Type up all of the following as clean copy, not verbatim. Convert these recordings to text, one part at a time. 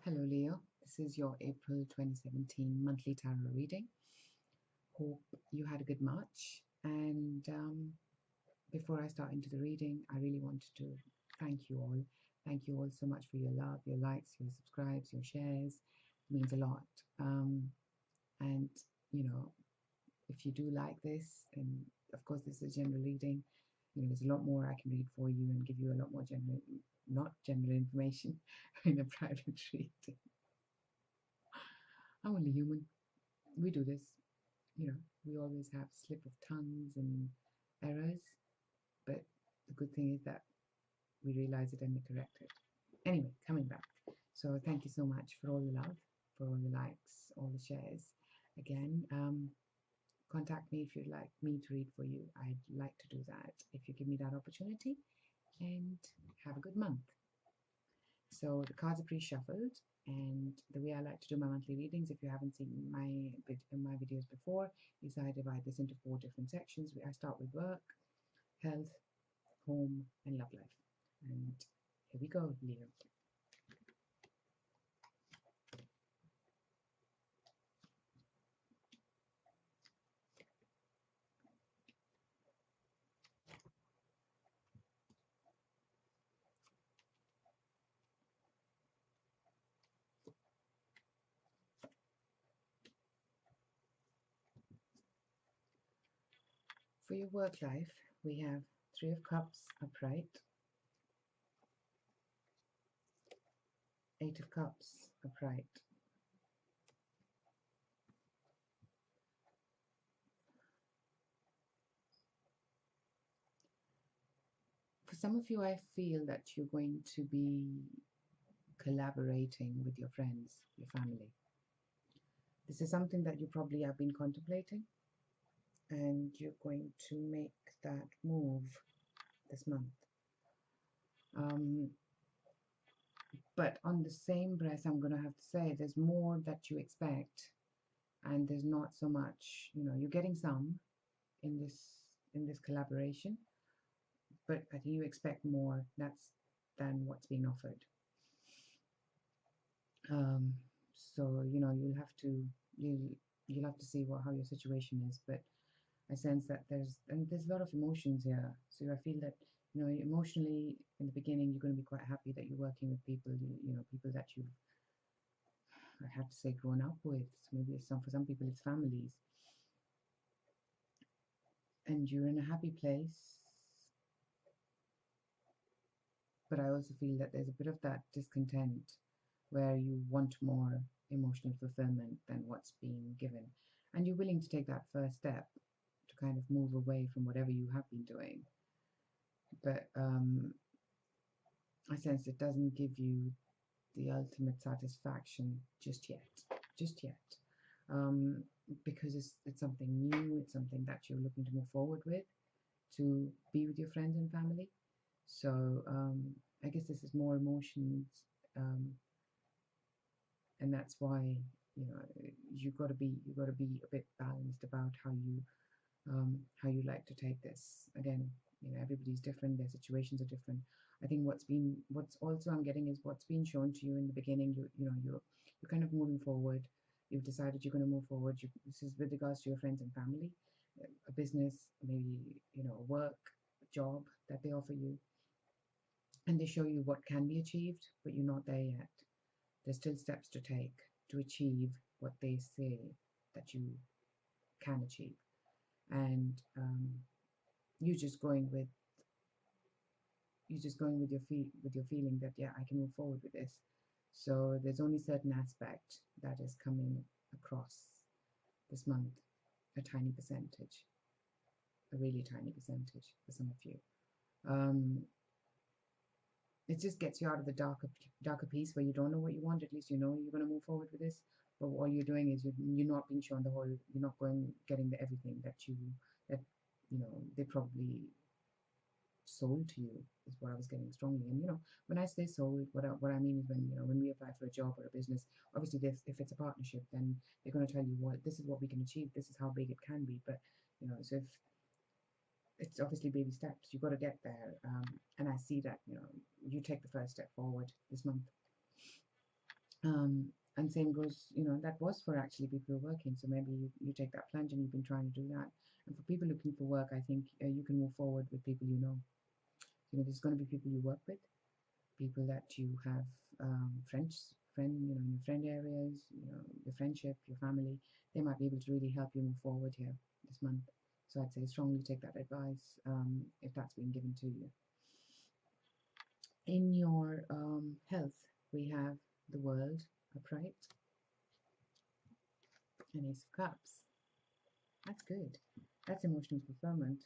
Hello, Leo. This is your April 2017 monthly tarot reading. Hope you had a good March. And before I start into the reading, I really wanted to thank you all. Thank you all so much for your love, your likes, your subscribes, your shares. It means a lot. And, you know, if you do like this, and of course, this is a general reading, there's a lot more I can read for you and give you a lot more not general information in a private reading. I'm only human. We do this. We always have slip of tongues and errors, but the good thing is that we realize it and we correct it. Anyway, coming back. So thank you so much for all the love, for all the likes, all the shares. Again, contact me if you'd like me to read for you. I'd like to do that if you give me that opportunity, and have a good month. So the cards are pre-shuffled, and the way I like to do my monthly readings, if you haven't seen my videos before, is I divide this into 4 different sections. I start with work, health, home, and love life. And here we go, Leo. For your work life, we have 3 of Cups upright, 8 of Cups upright, for some of you, I feel that you're going to be collaborating with your friends, your family. This is something that you probably have been contemplating, and you're going to make that move this month. But on the same breath, I'm going to have to say there's more that you expect, and there's not so much. You're getting some in this collaboration, but I think you expect more than what's being offered. So you'll have to see how your situation is, but I sense that there's a lot of emotions here. So I feel that emotionally in the beginning you're going to be quite happy that you're working with people, people that you've, I have to say, grown up with. So maybe for some people it's families, and you're in a happy place. But I also feel that there's a bit of that discontent where you want more emotional fulfillment than what's being given, and you're willing to take that first step to kind of move away from whatever you have been doing. But I sense it doesn't give you the ultimate satisfaction just yet, because it's something new, it's something that you're looking to move forward with, to be with your friends and family. So I guess this is more emotions, and that's why you've got to be a bit balanced about how you like to take this. Again, everybody's different, their situations are different. I think what's also I'm getting is what's been shown to you in the beginning. You're kind of moving forward. You've decided you're going to move forward. This is with regards to your friends and family, a business, maybe a work, a job that they offer you, and they show you what can be achieved, but you're not there yet. There's still steps to take to achieve what they say that you can achieve, and you're just going with your feeling that, yeah, I can move forward with this. So there's only certain aspect that is coming across this month, a tiny percentage, a really tiny percentage for some of you. It just gets you out of the darker piece where you don't know what you want. At least you're going to move forward with this, but all you're doing is you're not being shown the whole. You're not getting the everything that they probably sold to you, is what I was getting strongly. And when I say sold, what I mean is when we apply for a job or a business, obviously if it's a partnership, then they're going to tell you, well, this is what we can achieve, this is how big it can be. But so if it's obviously baby steps, you've got to get there, and I see that you take the first step forward this month. And same goes, that was for actually people who are working. So maybe you take that plunge and you've been trying to do that. And for people looking for work, I think you can move forward with people you know. There's going to be people you work with, people that you have in your friend areas, your friendship, your family. They might be able to really help you move forward here this month. So I'd say strongly take that advice if that's been given to you. In your health, we have the World upright and Ace of Cups. That's good. That's emotional fulfillment.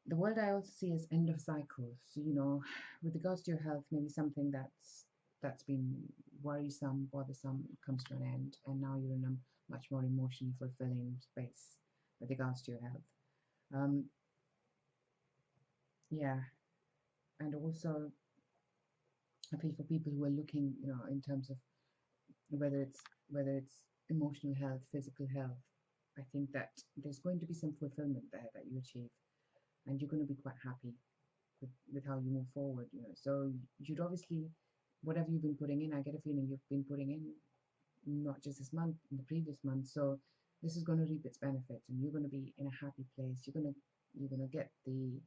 The World I also see as end of cycles. So, with regards to your health, maybe something that's been worrisome, bothersome comes to an end, and now you're in a much more emotionally fulfilling space with regards to your health. Yeah, and also I feel for people who are looking, in terms of whether it's emotional health, physical health. I think that there's going to be some fulfillment there that you achieve, and you're going to be quite happy with how you move forward. So you'd obviously, whatever you've been putting in, I get a feeling you've been putting in not just this month, in the previous month. So this is going to reap its benefits, and you're going to be in a happy place. You're gonna get the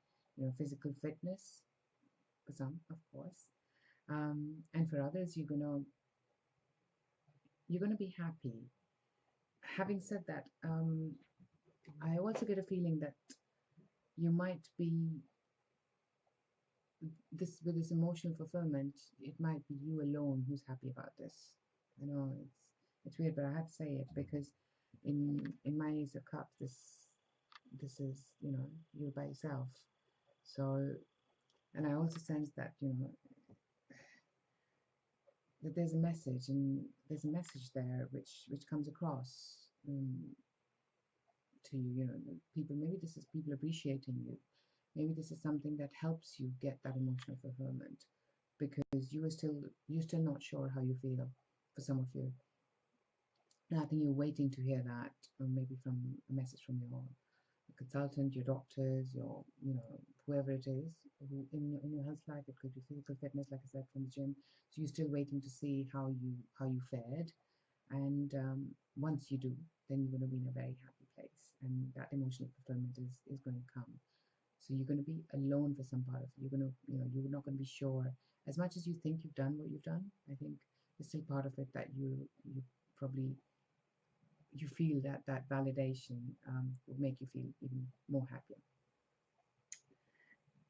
physical fitness for some, of course, and for others, you're gonna be happy. Having said that, I also get a feeling that you might be with this emotional fulfillment. It might be you alone who's happy about this. I know it's weird, but I have to say it because in my Ace of Cups, this is you're by yourself. So, and I also sense that that there's a message there which comes across to you. People, maybe this is people appreciating you. Maybe this is something that helps you get that emotional fulfillment because you're still not sure how you feel for some of you. And I think you're waiting to hear that, or maybe from a message from your consultant, your doctors, your whoever it is who in your health life. It could be physical fitness, like I said, from the gym. So you're still waiting to see how you fared, and once you do, then you're going to be in a very happy place, and that emotional fulfillment is going to come. So you're going to be alone for some part of it. You're not going to be sure. As much as you think you've done what you've done, I think there's still part of it that you probably you feel that validation would make you feel even more happier.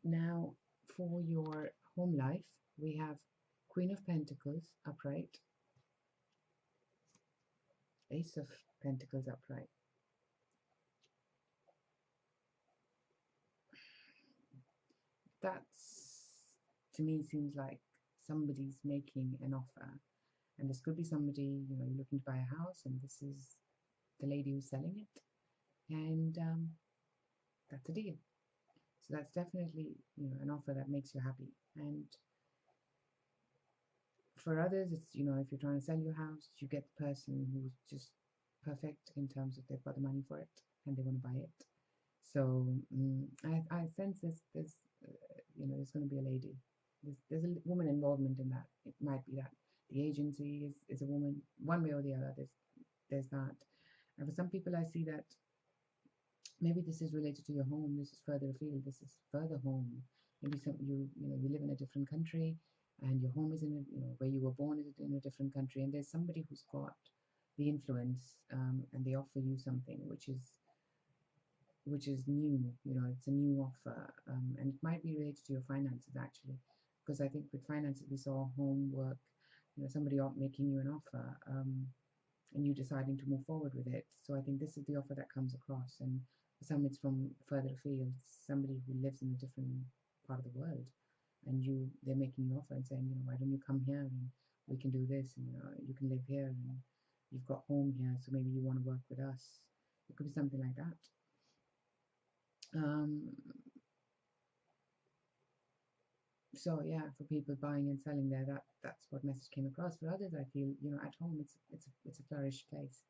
Now, for your home life, we have Queen of Pentacles upright, Ace of Pentacles upright. That's, to me, seems like somebody's making an offer. And this could be somebody, you're looking to buy a house, and this is the lady who's selling it. And that's a deal. So that's definitely, an offer that makes you happy. And for others, it's, if you're trying to sell your house, you get the person who's just perfect in terms of they've got the money for it and they want to buy it. So I sense there's going to be a lady. There's a woman involvement in that. It might be that the agency is a woman, one way or the other. There's that. And for some people, I see that maybe this is related to your home. This is further afield. This is further home. Maybe you live in a different country, and your home is where you were born is in a different country, and there's somebody who's got the influence, and they offer you something which is new. It's a new offer, and it might be related to your finances actually, because I think with finances we saw homework, somebody making you an offer, and you deciding to move forward with it. So I think this is the offer that comes across, and for some it's from further afield, somebody who lives in a different part of the world, and they're making you an offer and saying, why don't you come here and we can do this, and you can live here and you've got home here, so maybe you want to work with us. It could be something like that. So yeah, for people buying and selling there, that's what message came across. For others, I feel at home it's a flourished place.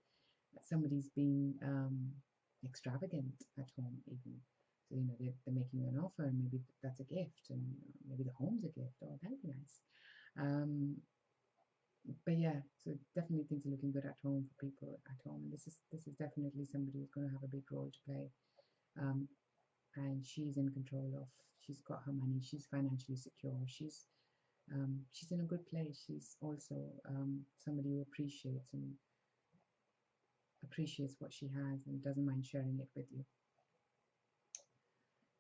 Somebody's being extravagant at home even. So they're making you an offer, and maybe that's a gift, and maybe the home's a gift. Oh, that'd be nice. But yeah, so definitely things are looking good at home for people at home, and this is definitely somebody who's going to have a big role to play. Um, and she's in control of. She's got her money. She's financially secure. She's in a good place. She's also somebody who appreciates what she has and doesn't mind sharing it with you.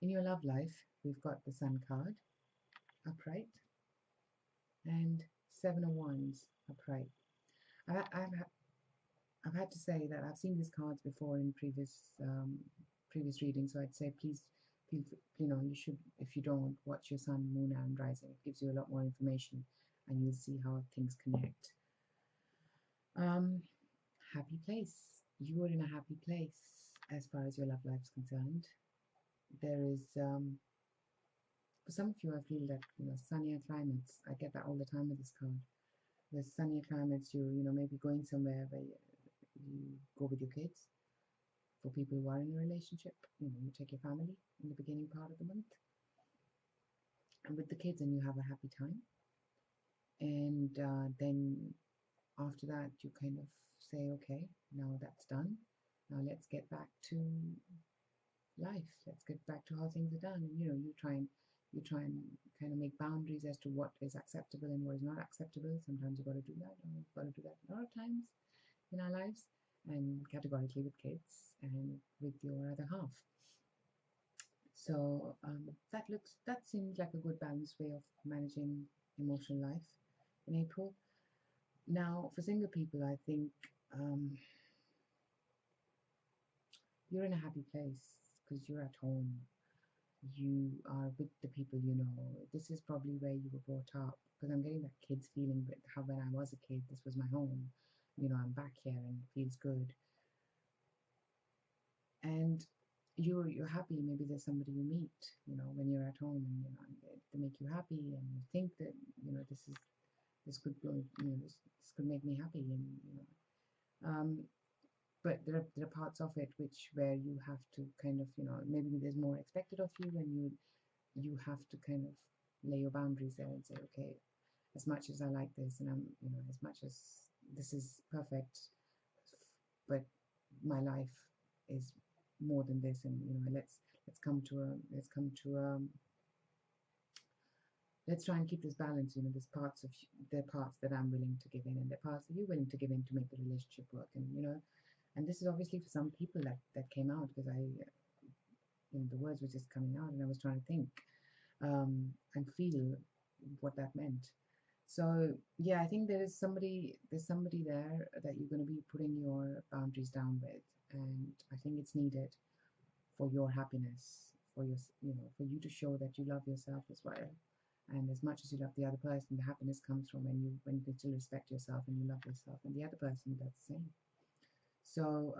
In your love life, we've got the Sun card upright and Seven of Wands upright. I've had to say that I've seen these cards before in previous readings, so I'd say please, you should, if you don't, watch your sun, moon, and rising. It gives you a lot more information, and you'll see how things connect. Happy place. You are in a happy place as far as your love life is concerned. There is, for some of you, I feel that sunnier climates. I get that all the time with this card. There's sunnier climates. Maybe going somewhere where you go with your kids. For people who are in a relationship, you take your family in the beginning part of the month and with the kids, and you have a happy time. And then after that, you kind of say, okay, now that's done. Now let's get back to life. Let's get back to how things are done. And you try and kind of make boundaries as to what is acceptable and what is not acceptable. Sometimes you've got to do that, and you've got to do that a lot of times in our lives, and categorically with kids and with your other half. So that seems like a good balanced way of managing emotional life in April. Now, for single people, I think you're in a happy place because you're at home. You are with the people you know. This is probably where you were brought up, because I'm getting that kids feeling, but how when I was a kid, this was my home. I'm back here and it feels good. And you're happy. Maybe there's somebody you meet, when you're at home, and they make you happy, and you think that this could go, this could make me happy, and but there are parts of it where you have to kind of, maybe there's more expected of you, and you have to kind of lay your boundaries there and say, okay, as much as I like this, and as much as this is perfect, but my life is more than this, and let's try and keep this balance. There are parts that I'm willing to give in, and there are parts that you're willing to give in to make the relationship work. And this is obviously for some people that came out, because the words were just coming out, and I was trying to think and feel what that meant. So yeah, I think there's somebody there that you're going to be putting your boundaries down with, and I think it's needed for your happiness, for you to show that you love yourself as well. And as much as you love the other person, the happiness comes from when you can still respect yourself and you love yourself, and the other person does the same. So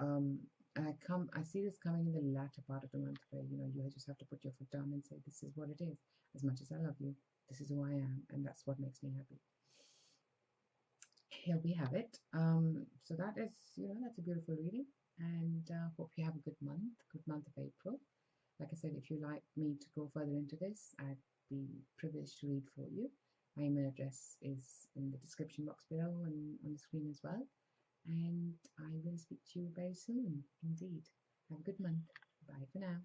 I see this coming in the latter part of the month, where you just have to put your foot down and say, this is what it is. As much as I love you, this is who I am, and that's what makes me happy. Here we have it. So that is, that's a beautiful reading, and hope you have a good month of April. Like I said, if you'd like me to go further into this, I'd be privileged to read for you. My email address is in the description box below and on the screen as well. And I will speak to you very soon, indeed. Have a good month. Bye for now.